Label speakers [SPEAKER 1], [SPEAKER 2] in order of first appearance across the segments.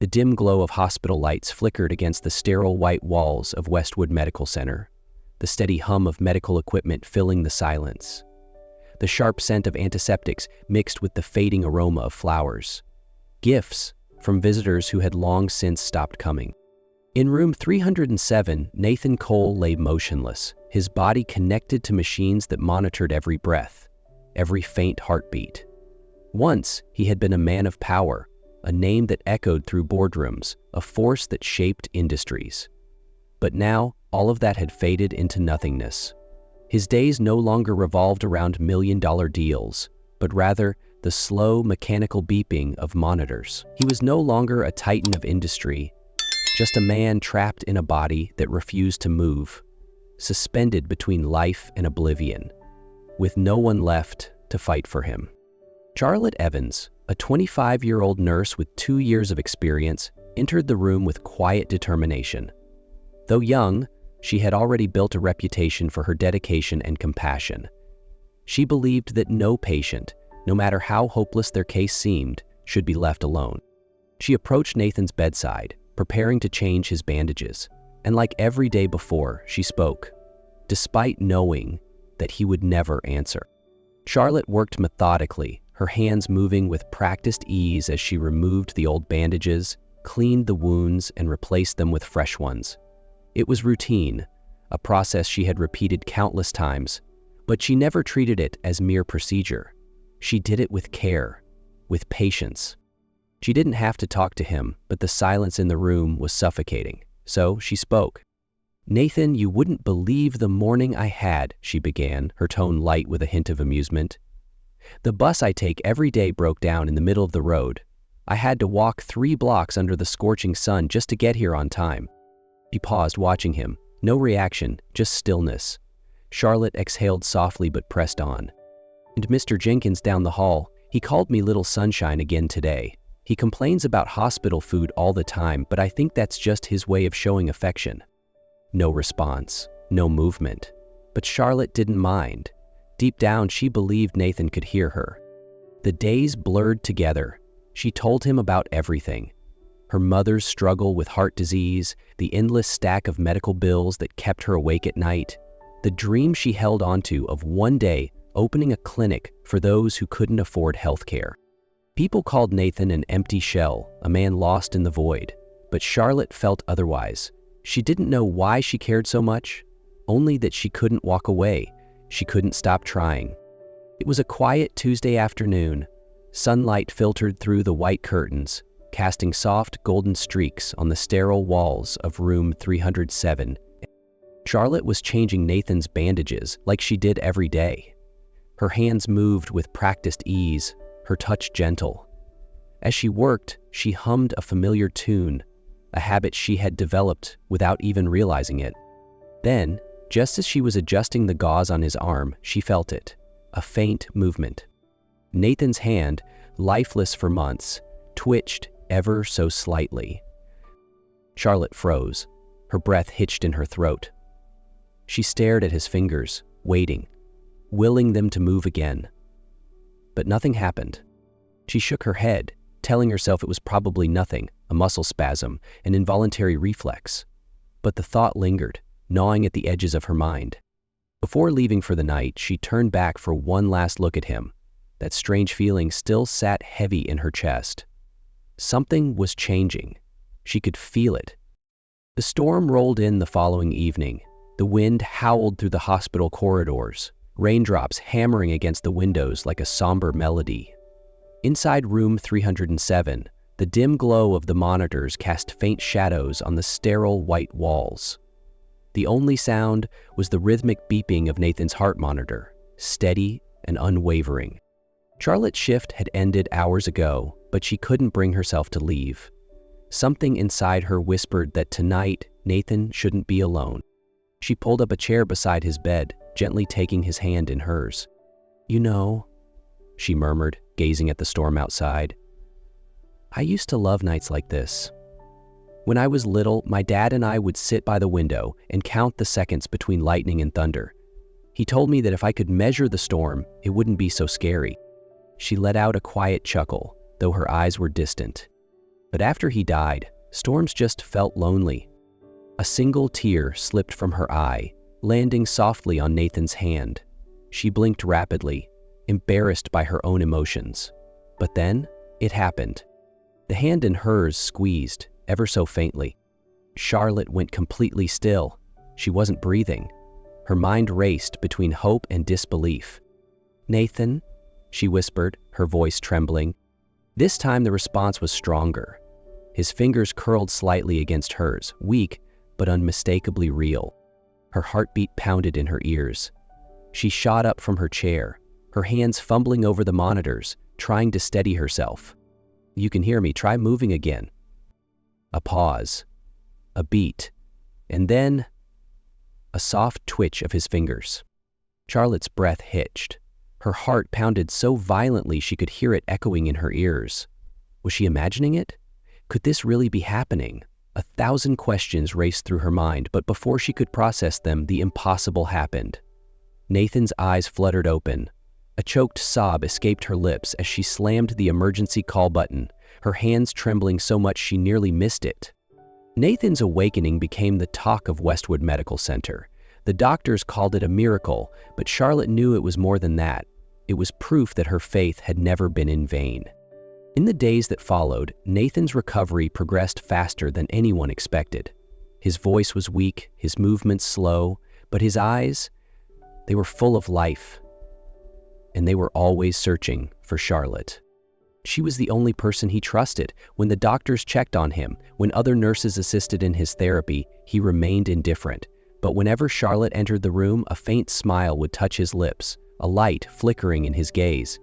[SPEAKER 1] The dim glow of hospital lights flickered against the sterile white walls of Westwood Medical Center, the steady hum of medical equipment filling the silence. The sharp scent of antiseptics mixed with the fading aroma of flowers. Gifts from visitors who had long since stopped coming. In room 307, Nathan Cole lay motionless, his body connected to machines that monitored every breath, every faint heartbeat. Once, he had been a man of power, a name that echoed through boardrooms, a force that shaped industries. But now, all of that had faded into nothingness. His days no longer revolved around million-dollar deals, but rather the slow, mechanical beeping of monitors. He was no longer a titan of industry, just a man trapped in a body that refused to move, suspended between life and oblivion, with no one left to fight for him. Charlotte Evans, a 25-year-old nurse with 2 years of experience, entered the room with quiet determination. Though young, she had already built a reputation for her dedication and compassion. She believed that no patient, no matter how hopeless their case seemed, should be left alone. She approached Nathan's bedside, preparing to change his bandages, and like every day before, she spoke, despite knowing that he would never answer. Charlotte worked methodically, her hands moving with practiced ease as she removed the old bandages, cleaned the wounds, and replaced them with fresh ones. It was routine, a process she had repeated countless times, but she never treated it as mere procedure. She did it with care, with patience. She didn't have to talk to him, but the silence in the room was suffocating, so she spoke. "Nathan, you wouldn't believe the morning I had," she began, her tone light with a hint of amusement. "The bus I take every day broke down in the middle of the road. I had to walk 3 blocks under the scorching sun just to get here on time." She paused, watching him. No reaction, just stillness. Charlotte exhaled softly but pressed on. "And Mr. Jenkins down the hall, he called me Little Sunshine again today. He complains about hospital food all the time, but I think that's just his way of showing affection." No response, no movement. But Charlotte didn't mind. Deep down, she believed Nathan could hear her. The days blurred together. She told him about everything. Her mother's struggle with heart disease, the endless stack of medical bills that kept her awake at night, the dream she held onto of one day opening a clinic for those who couldn't afford health care. People called Nathan an empty shell, a man lost in the void. But Charlotte felt otherwise. She didn't know why she cared so much, only that she couldn't walk away. She couldn't stop trying. It was a quiet Tuesday afternoon. Sunlight filtered through the white curtains, casting soft golden streaks on the sterile walls of room 307. Charlotte was changing Nathan's bandages like she did every day. Her hands moved with practiced ease, her touch gentle. As she worked, she hummed a familiar tune, a habit she had developed without even realizing it. Then, just as she was adjusting the gauze on his arm, she felt it, a faint movement. Nathan's hand, lifeless for months, twitched ever so slightly. Charlotte froze, her breath hitched in her throat. She stared at his fingers, waiting, willing them to move again. But nothing happened. She shook her head, telling herself it was probably nothing, a muscle spasm, an involuntary reflex. But the thought lingered, gnawing at the edges of her mind. Before leaving for the night, she turned back for one last look at him. That strange feeling still sat heavy in her chest. Something was changing. She could feel it. The storm rolled in the following evening. The wind howled through the hospital corridors, raindrops hammering against the windows like a somber melody. Inside room 307, the dim glow of the monitors cast faint shadows on the sterile white walls. The only sound was the rhythmic beeping of Nathan's heart monitor, steady and unwavering. Charlotte's shift had ended hours ago, but she couldn't bring herself to leave. Something inside her whispered that tonight Nathan shouldn't be alone. She pulled up a chair beside his bed, gently taking his hand in hers. "You know," she murmured, gazing at the storm outside, "I used to love nights like this. When I was little, my dad and I would sit by the window and count the seconds between lightning and thunder. He told me that if I could measure the storm, it wouldn't be so scary." She let out a quiet chuckle, though her eyes were distant. But after he died, Storms just felt lonely. A single tear slipped from her eye, landing softly on Nathan's hand. She blinked rapidly, embarrassed by her own emotions. But then, it happened. The hand in hers squeezed, ever so faintly. Charlotte went completely still. She wasn't breathing. Her mind raced between hope and disbelief. "Nathan," she whispered, her voice trembling. This time the response was stronger. His fingers curled slightly against hers, weak but unmistakably real. Her heartbeat pounded in her ears. She shot up from her chair, her hands fumbling over the monitors, trying to steady herself. "You can hear me, try moving again." A pause, a beat, and then a soft twitch of his fingers. Charlotte's breath hitched. Her heart pounded so violently she could hear it echoing in her ears. Was she imagining it? Could this really be happening? 1,000 questions raced through her mind, but before she could process them, the impossible happened. Nathan's eyes fluttered open. A choked sob escaped her lips as she slammed the emergency call button, her hands trembling so much she nearly missed it. Nathan's awakening became the talk of Westwood Medical Center. The doctors called it a miracle, but Charlotte knew it was more than that. It was proof that her faith had never been in vain. In the days that followed, Nathan's recovery progressed faster than anyone expected. His voice was weak, his movements slow, but his eyes, they were full of life. And they were always searching for Charlotte. She was the only person he trusted. When the doctors checked on him, when other nurses assisted in his therapy, he remained indifferent. But whenever Charlotte entered the room, a faint smile would touch his lips, a light flickering in his gaze.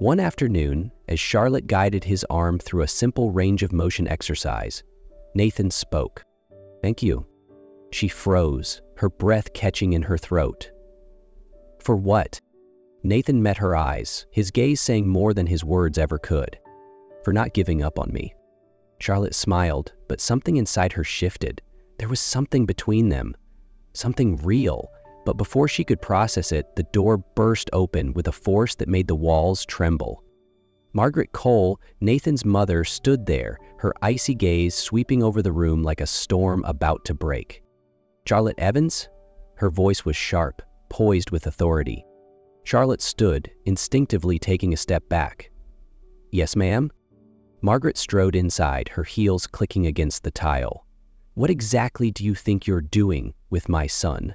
[SPEAKER 1] One afternoon, as Charlotte guided his arm through a simple range of motion exercise, Nathan spoke. "Thank you." She froze, her breath catching in her throat. "For what?" Nathan met her eyes, his gaze saying more than his words ever could. "For not giving up on me." Charlotte smiled, but something inside her shifted. There was something between them, something real. But before she could process it, the door burst open with a force that made the walls tremble. Margaret Cole, Nathan's mother, stood there, her icy gaze sweeping over the room like a storm about to break. "Charlotte Evans?" Her voice was sharp, poised with authority. Charlotte stood, instinctively taking a step back. "Yes, ma'am?" Margaret strode inside, her heels clicking against the tile. "What exactly do you think you're doing with my son?"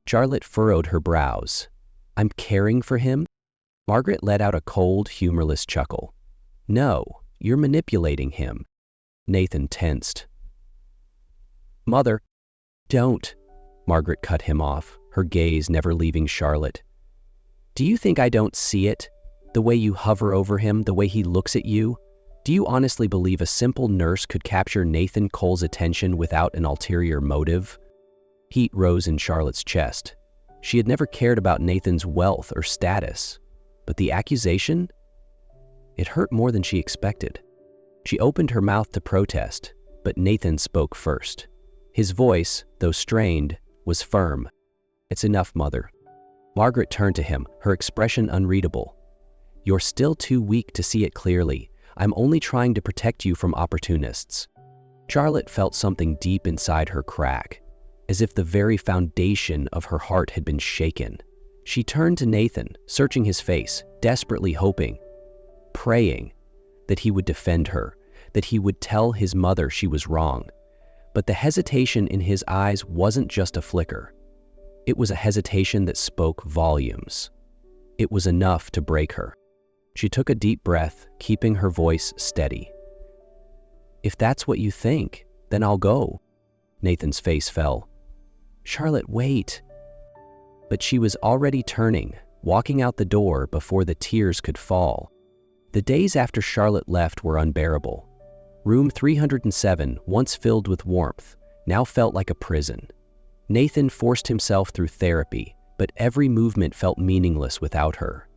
[SPEAKER 1] Charlotte furrowed her brows. "I'm caring for him?" Margaret let out a cold, humorless chuckle. "No, you're manipulating him." Nathan tensed. "Mother, don't." Margaret cut him off, her gaze never leaving Charlotte. "Do you think I don't see it? The way you hover over him, the way he looks at you? Do you honestly believe a simple nurse could capture Nathan Cole's attention without an ulterior motive?" Heat rose in Charlotte's chest. She had never cared about Nathan's wealth or status. But the accusation? It hurt more than she expected. She opened her mouth to protest, but Nathan spoke first. His voice, though strained, was firm. "It's enough, Mother." Margaret turned to him, her expression unreadable. "You're still too weak to see it clearly. I'm only trying to protect you from opportunists." Charlotte felt something deep inside her crack, as if the very foundation of her heart had been shaken. She turned to Nathan, searching his face, desperately hoping, praying, that he would defend her, that he would tell his mother she was wrong. But the hesitation in his eyes wasn't just a flicker. It was a hesitation that spoke volumes. It was enough to break her. She took a deep breath, keeping her voice steady. "If that's what you think, then I'll go." Nathan's face fell. "Charlotte, wait." But she was already turning, walking out the door before the tears could fall. The days after Charlotte left were unbearable. Room 307, once filled with warmth, now felt like a prison. Nathan forced himself through therapy, but every movement felt meaningless without her.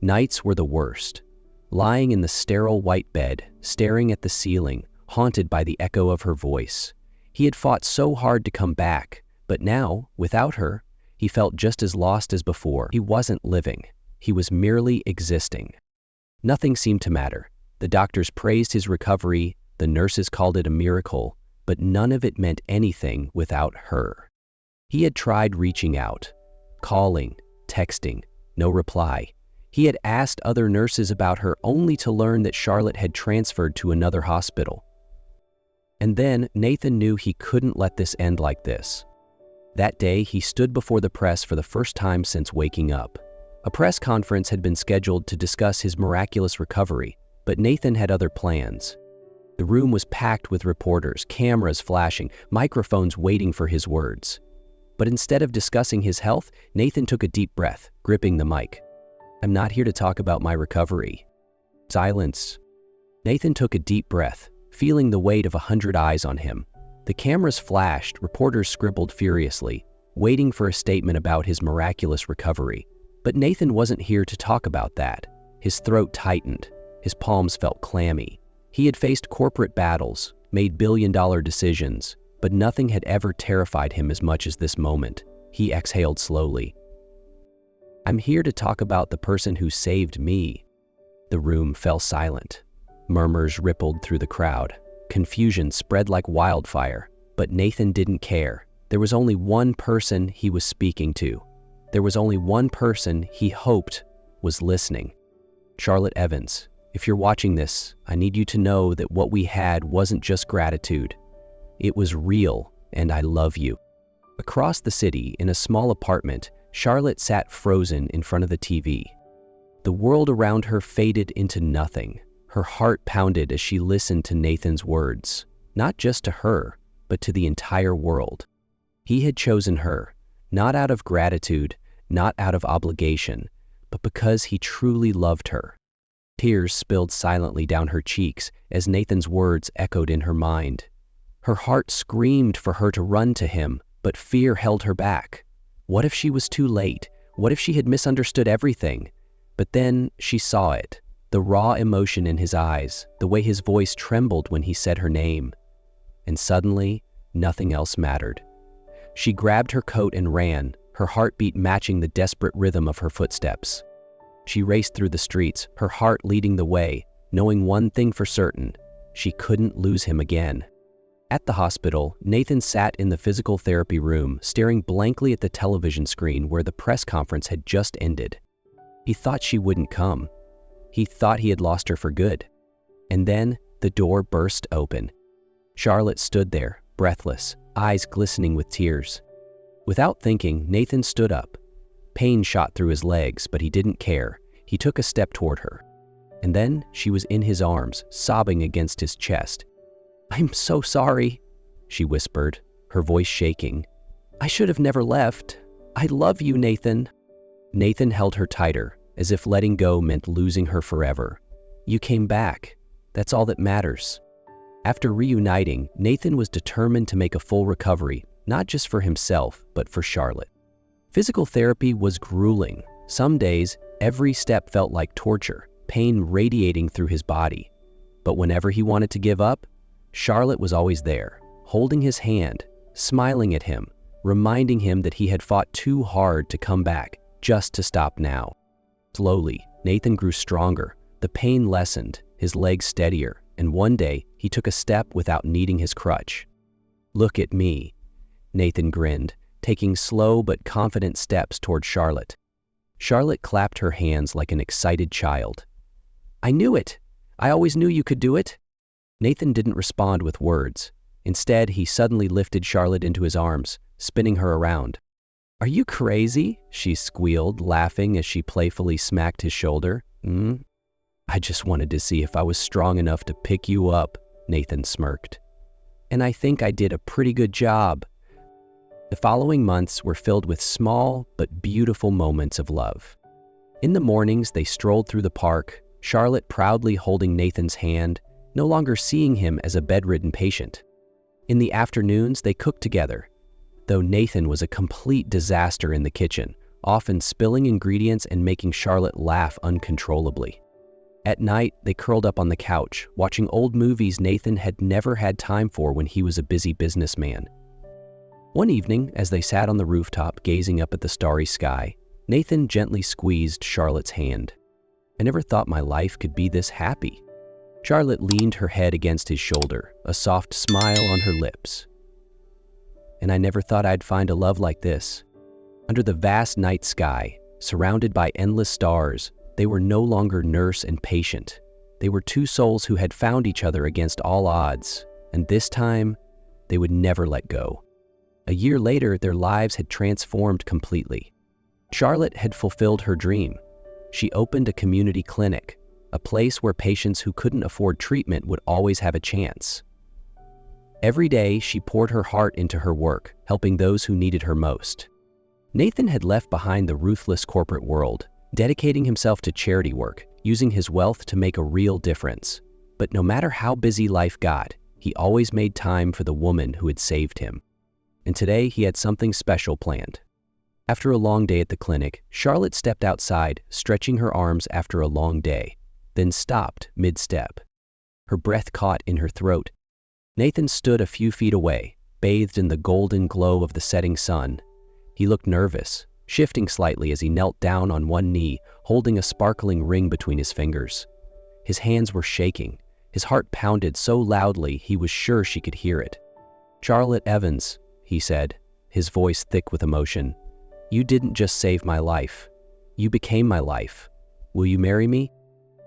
[SPEAKER 1] Nights were the worst. Lying in the sterile white bed, staring at the ceiling, haunted by the echo of her voice. He had fought so hard to come back, but now, without her, he felt just as lost as before. He wasn't living. He was merely existing. Nothing seemed to matter. The doctors praised his recovery, The nurses called it a miracle, but none of it meant anything without her. He had tried reaching out, calling, texting, no reply. He had asked other nurses about her only to learn that Charlotte had transferred to another hospital. And then Nathan knew he couldn't let this end like this. That day, he stood before the press for the first time since waking up. A press conference had been scheduled to discuss his miraculous recovery, but Nathan had other plans. The room was packed with reporters, cameras flashing, microphones waiting for his words. But instead of discussing his health, Nathan took a deep breath, gripping the mic. "I'm not here to talk about my recovery." Silence. Nathan took a deep breath, feeling the weight of 100 eyes on him. The cameras flashed, reporters scribbled furiously, waiting for a statement about his miraculous recovery. But Nathan wasn't here to talk about that. His throat tightened. His palms felt clammy. He had faced corporate battles, made billion-dollar decisions, but nothing had ever terrified him as much as this moment. He exhaled slowly. "I'm here to talk about the person who saved me." The room fell silent. Murmurs rippled through the crowd. Confusion spread like wildfire, but Nathan didn't care. There was only one person he was speaking to. There was only one person he hoped was listening. "Charlotte Evans, if you're watching this, I need you to know that what we had wasn't just gratitude. It was real, and I love you." Across the city, in a small apartment, Charlotte sat frozen in front of the TV. The world around her faded into nothing. Her heart pounded as she listened to Nathan's words, not just to her, but to the entire world. He had chosen her, not out of gratitude, not out of obligation, but because he truly loved her. Tears spilled silently down her cheeks as Nathan's words echoed in her mind. Her heart screamed for her to run to him, but fear held her back. What if she was too late? What if she had misunderstood everything? But then she saw it. The raw emotion in his eyes, the way his voice trembled when he said her name. And suddenly, nothing else mattered. She grabbed her coat and ran, her heartbeat matching the desperate rhythm of her footsteps. She raced through the streets, her heart leading the way, knowing one thing for certain: she couldn't lose him again. At the hospital, Nathan sat in the physical therapy room, staring blankly at the television screen where the press conference had just ended. He thought she wouldn't come. He thought he had lost her for good. And then the door burst open. Charlotte stood there, breathless, eyes glistening with tears. Without thinking, Nathan stood up. Pain shot through his legs, but he didn't care. He took a step toward her. And then she was in his arms, sobbing against his chest. "I'm so sorry," she whispered, her voice shaking. "I should have never left. I love you, Nathan." Nathan held her tighter, as if letting go meant losing her forever. "You came back. That's all that matters." After reuniting, Nathan was determined to make a full recovery, not just for himself, but for Charlotte. Physical therapy was grueling. Some days, every step felt like torture, pain radiating through his body. But whenever he wanted to give up, Charlotte was always there, holding his hand, smiling at him, reminding him that he had fought too hard to come back, just to stop now. Slowly, Nathan grew stronger. The pain lessened, his legs steadier, and one day, he took a step without needing his crutch. "Look at me," Nathan grinned, taking slow but confident steps toward Charlotte. Charlotte clapped her hands like an excited child. "I knew it! I always knew you could do it!" Nathan didn't respond with words. Instead, he suddenly lifted Charlotte into his arms, spinning her around. "Are you crazy?" she squealed, laughing as she playfully smacked his shoulder. "I just wanted to see if I was strong enough to pick you up," Nathan smirked. "And I think I did a pretty good job." The following months were filled with small but beautiful moments of love. In the mornings, they strolled through the park, Charlotte proudly holding Nathan's hand, no longer seeing him as a bedridden patient. In the afternoons, they cooked together, though Nathan was a complete disaster in the kitchen, often spilling ingredients and making Charlotte laugh uncontrollably. At night, they curled up on the couch, watching old movies Nathan had never had time for when he was a busy businessman. One evening, as they sat on the rooftop gazing up at the starry sky, Nathan gently squeezed Charlotte's hand. "I never thought my life could be this happy." Charlotte leaned her head against his shoulder, a soft smile on her lips. "And I never thought I'd find a love like this." Under the vast night sky, surrounded by endless stars, they were no longer nurse and patient. They were two souls who had found each other against all odds, and this time, they would never let go. A year later, their lives had transformed completely. Charlotte had fulfilled her dream. She opened a community clinic, a place where patients who couldn't afford treatment would always have a chance. Every day, she poured her heart into her work, helping those who needed her most. Nathan had left behind the ruthless corporate world, dedicating himself to charity work, using his wealth to make a real difference. But no matter how busy life got, he always made time for the woman who had saved him. And today, he had something special planned. After a long day at the clinic, Charlotte stepped outside, stretching her arms after a long day, then stopped mid-step. Her breath caught in her throat. Nathan stood a few feet away, bathed in the golden glow of the setting sun. He looked nervous, shifting slightly as he knelt down on one knee, holding a sparkling ring between his fingers. His hands were shaking. His heart pounded so loudly he was sure she could hear it. "Charlotte Evans," he said, his voice thick with emotion, "you didn't just save my life. You became my life. Will you marry me?"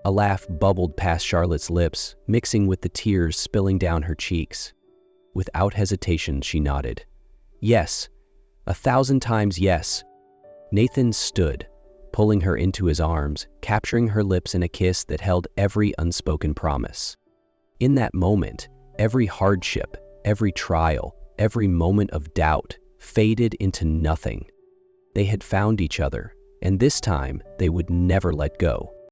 [SPEAKER 1] A laugh bubbled past Charlotte's lips, mixing with the tears spilling down her cheeks. Without hesitation, she nodded. "Yes, 1,000 times yes." Nathan stood, pulling her into his arms, capturing her lips in a kiss that held every unspoken promise. In that moment, every hardship, every trial, every moment of doubt faded into nothing. They had found each other, and this time they would never let go.